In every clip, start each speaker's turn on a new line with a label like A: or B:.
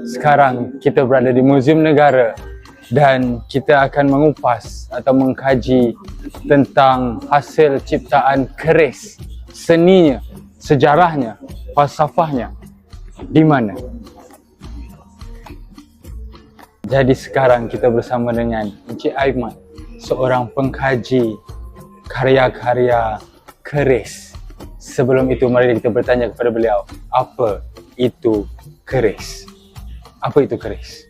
A: Sekarang kita berada di Muzium Negara dan kita akan mengupas atau mengkaji tentang hasil ciptaan keris, seninya, sejarahnya, falsafahnya di mana. Jadi sekarang kita bersama dengan Encik Aiman, seorang pengkaji karya-karya keris. Sebelum itu mari kita bertanya kepada beliau, apa itu keris? Apa itu keris?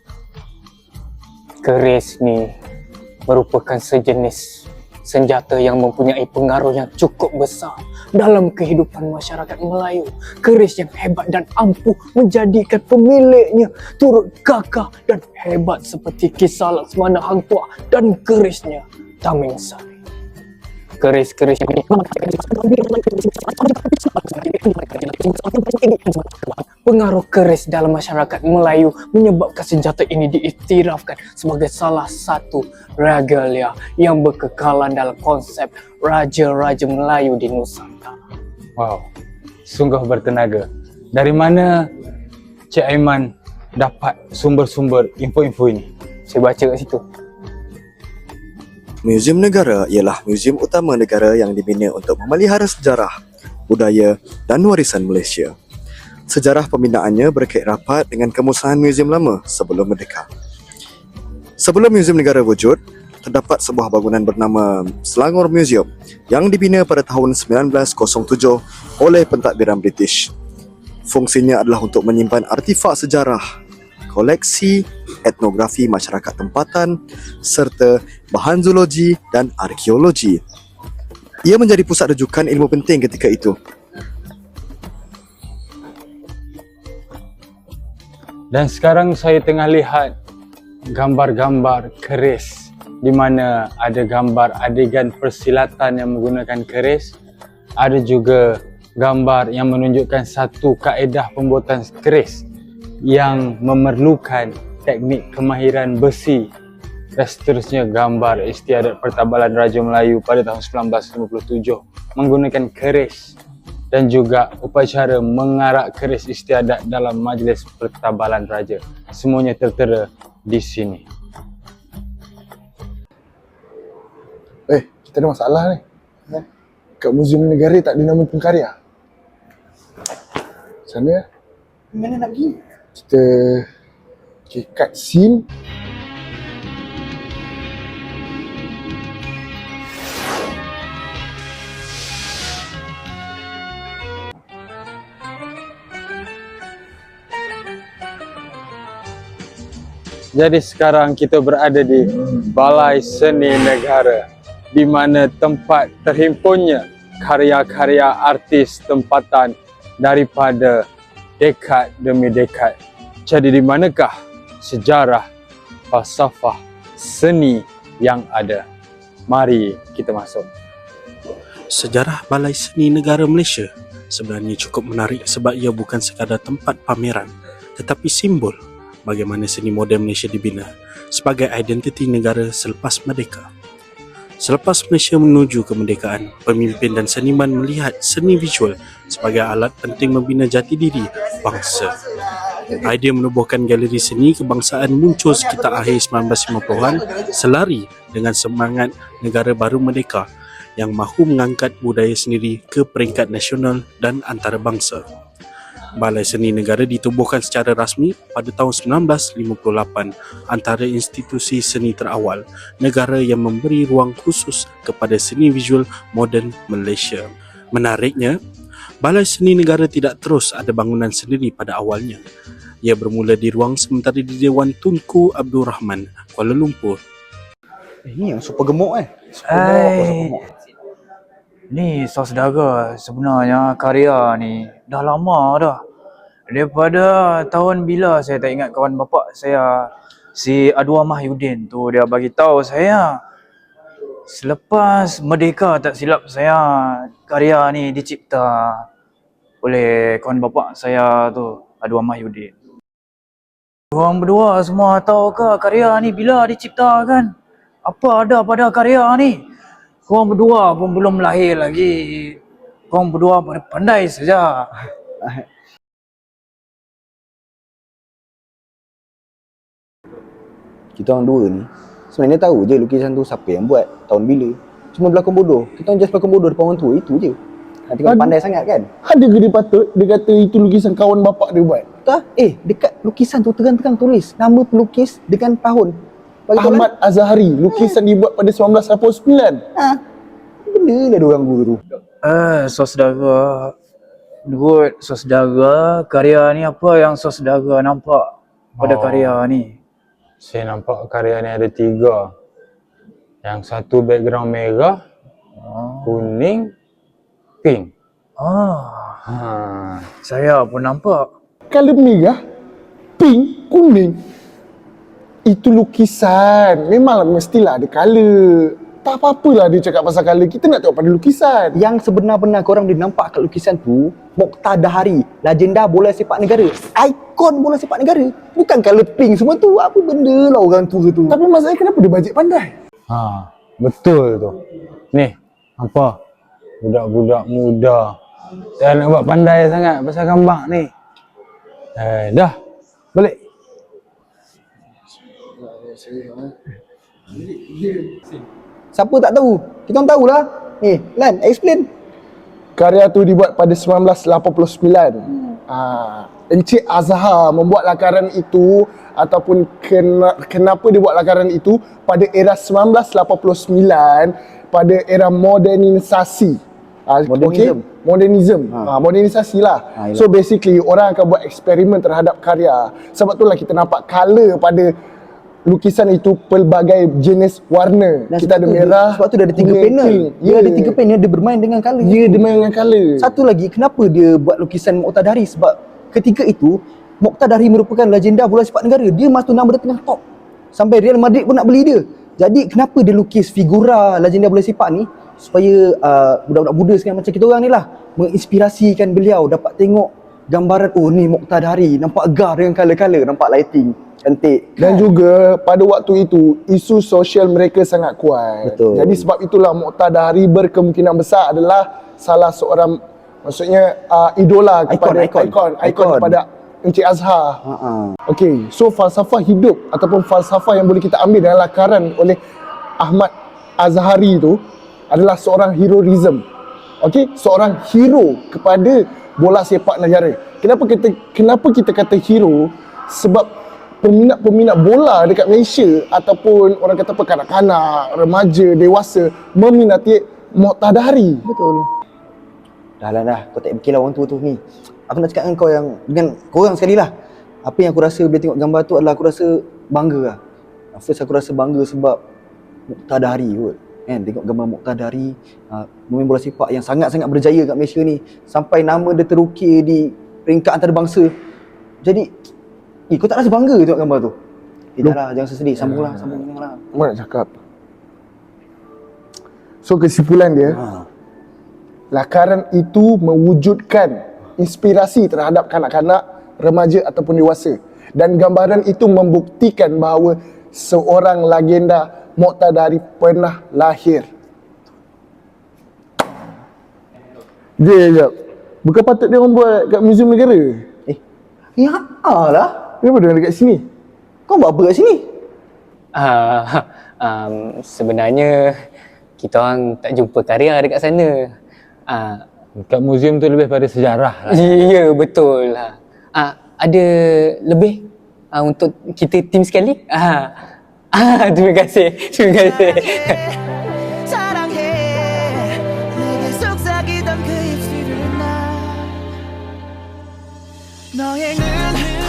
B: Keris ni merupakan sejenis senjata yang mempunyai pengaruh yang cukup besar dalam kehidupan masyarakat Melayu. Keris yang hebat dan ampuh menjadikan pemiliknya turut gagah dan hebat seperti kisah Laksmana Hang Tuah dan kerisnya Tameng Sari. Keris-keris yang ini pengaruh keris dalam masyarakat Melayu menyebabkan senjata ini diiktirafkan sebagai salah satu regalia yang berkekalan dalam konsep Raja-Raja Melayu di Nusantara.
A: Wow, sungguh bertenaga. Dari mana Cik Aiman dapat sumber-sumber info-info ini?
B: Saya baca kat situ.
C: Muzium Negara ialah muzium utama negara yang dibina untuk memelihara sejarah, budaya dan warisan Malaysia. Sejarah pembinaannya berkait rapat dengan kemusnahan muzium lama sebelum merdeka. Sebelum Muzium Negara wujud, terdapat sebuah bangunan bernama Selangor Museum yang dibina pada tahun 1907 oleh pentadbiran British. Fungsinya adalah untuk menyimpan artifak sejarah, koleksi, etnografi masyarakat tempatan serta bahan zoologi dan arkeologi. Ia menjadi pusat rujukan ilmu penting ketika itu.
A: Dan sekarang saya tengah lihat gambar-gambar keris di mana ada gambar adegan persilatan yang menggunakan keris. Ada juga gambar yang menunjukkan satu kaedah pembuatan keris yang memerlukan teknik kemahiran besi dan seterusnya. Gambar istiadat pertabalan Raja Melayu pada tahun 1957 menggunakan keris dan juga upacara mengarak keris istiadat dalam majlis pertabalan raja. Semuanya tertera di sini.
D: Kita ada masalah ni. Kat Muzium Negara tak ada nama pengkarya. Macam mana?
E: Mana nak pergi?
D: Kita cut scene.
A: Jadi sekarang kita berada di Balai Seni Negara di mana tempat terhimpunnya karya-karya artis tempatan daripada dekad demi dekad. Jadi di manakah sejarah, falsafah, seni yang ada? Mari kita masuk.
F: Sejarah Balai Seni Negara Malaysia sebenarnya cukup menarik sebab ia bukan sekadar tempat pameran tetapi simbol bagaimana seni moden Malaysia dibina sebagai identiti negara selepas merdeka. Selepas Malaysia menuju kemerdekaan, pemimpin dan seniman melihat seni visual sebagai alat penting membina jati diri bangsa. Idea menubuhkan galeri seni kebangsaan muncul sekitar akhir 1950-an selari dengan semangat negara baru merdeka yang mahu mengangkat budaya sendiri ke peringkat nasional dan antarabangsa. Balai Seni Negara ditubuhkan secara rasmi pada tahun 1958 antara institusi seni terawal negara yang memberi ruang khusus kepada seni visual moden Malaysia. Menariknya, Balai Seni Negara tidak terus ada bangunan sendiri pada awalnya. Ia bermula di ruang sementara di Dewan Tunku Abdul Rahman, Kuala Lumpur.
E: Ini yang super gemuk
G: Ni saudara, sebenarnya karya ni dah lama dah. Daripada tahun bila saya tak ingat, kawan bapa saya si Adwa Mahyudin tu dia bagi tahu saya selepas merdeka tak silap saya karya ni dicipta oleh kawan bapa saya tu Adwa Mahyudin. Diorang berdua semua tahu ke karya ni bila diciptakan? Apa ada pada karya ni? Korang berdua pun belum lahir lagi. Korang berdua pandai saja.
E: kita orang dua ni sebenarnya tahu je lukisan tu siapa yang buat, tahun bila. Cuma berlakon bodoh. Kita orang just berlakon bodoh depan orang tua, itu je. Tengok pandai sangat kan?
D: Ada ke dia patut dia kata itu lukisan kawan bapak dia buat?
E: Tak? Dekat lukisan tu terang-terang tulis nama pelukis dengan tahun. Bagi tahu
D: Ahmad Azhari, lukisan dibuat pada 1989.
E: lah. Benda lah diorang guru tu.
G: Saudara. Menurut saudara, karya ni apa yang saudara nampak pada karya ni?
A: Saya nampak karya ni ada 3. Yang satu background merah, kuning, pink.
G: Saya pun nampak.
D: Color merah, pink, kuning. Itu lukisan. Memanglah mestilah ada color. Tak apa-apalah dia cakap pasal color. Kita nak tengok pada lukisan.
E: Yang sebenar-benar korang boleh nampak kat lukisan tu, Mokhtar Dahari, legenda bola sepak negara, ikon bola sepak negara. Bukan color pink semua tu. Apa benda lah orang tua tu.
D: Tapi masalahnya kenapa dia bajet pandai?
A: Betul tu. Ni, apa? Budak-budak muda. Saya nak buat pandai sangat pasal gambar ni. Dah. Balik.
E: Siapa tak tahu? Kita orang tahulah. Lan, explain.
D: Karya tu dibuat pada 1989. Encik Azhar membuat lakaran itu ataupun kenapa dia buat lakaran itu pada era 1989 pada era modernisasi.
E: Modernism.
D: Modernisasi lah. So basically orang akan buat eksperimen terhadap karya. Sebab itulah kita nampak color pada lukisan itu pelbagai jenis warna.
E: Dan
D: kita ada merah.
E: Sebab tu dia ada 3
D: kuning,
E: panel.
D: pink.
E: Dia ada 3 panel, dia bermain dengan color.
D: Ya, dia main dengan color.
E: Satu lagi, kenapa dia buat lukisan Mokhtar Dahari? Sebab ketika itu Mokhtar Dahari merupakan legenda bola sepak negara. Dia masa tu nama dia tengah top. Sampai Real Madrid pun nak beli dia. Jadi kenapa dia lukis figura legenda bola sepak ni? Supaya budak-budak muda sekarang macam kita orang ni lah, menginspirasikan beliau dapat tengok gambaran, oh ni Mokhtar Dahari, nampak gegar dengan color-color, nampak lighting cantik.
D: Dan juga pada waktu itu isu sosial mereka sangat kuat.
E: Betul.
D: Jadi sebab itulah Mokhtar Dahari berkemungkinan besar adalah salah seorang, maksudnya idola kepada ikon kepada Encik Azhar. Okey, so falsafah hidup ataupun falsafah yang boleh kita ambil dalam lakaran oleh Ahmad Azhari itu adalah seorang heroism. Okey, seorang hero kepada bola sepak negara. Kenapa kita kata hero? Sebab peminat-peminat bola dekat Malaysia ataupun orang kata apa, kanak-kanak, remaja, dewasa meminati Mokhtar Dahari.
E: Betul. Dah. Kau tak fikirlah orang tua tu ni. Aku nak cakap dengan kau yang, dengan korang sekali lah. Apa yang aku rasa bila tengok gambar tu adalah aku rasa bangga lah. First aku rasa bangga sebab Mokhtar Dahari kot. Tengok gambar Mokhtar Dahari, pemain bola sepak yang sangat-sangat berjaya kat Malaysia ni. Sampai nama dia terukir di peringkat antarabangsa. Jadi, kau tak rasa bangga tengok gambar tu? Dah lah, jangan sedih. Sambunglah.
D: Apa nak cakap? So kesimpulan dia, lakaran itu mewujudkan inspirasi terhadap kanak-kanak, remaja ataupun dewasa. Dan gambaran itu membuktikan bahawa seorang legenda Mokhtar Dahari pernah lahir. Sekejap. Bukan patut dia orang buat kat Muzium Negara?
E: Ya lah.
D: Kenapa dia orang dekat sini?
E: Kau buat apa kat sini?
B: Sebenarnya kita orang tak jumpa karya dekat sana.
A: Kat muzium tu lebih pada sejarah lah.
B: Ya, betul lah. Ada lebih untuk kita tim sekali? Terima kasih.
H: 사랑해 내게 속삭이던 그 입술을 나 너의 눈을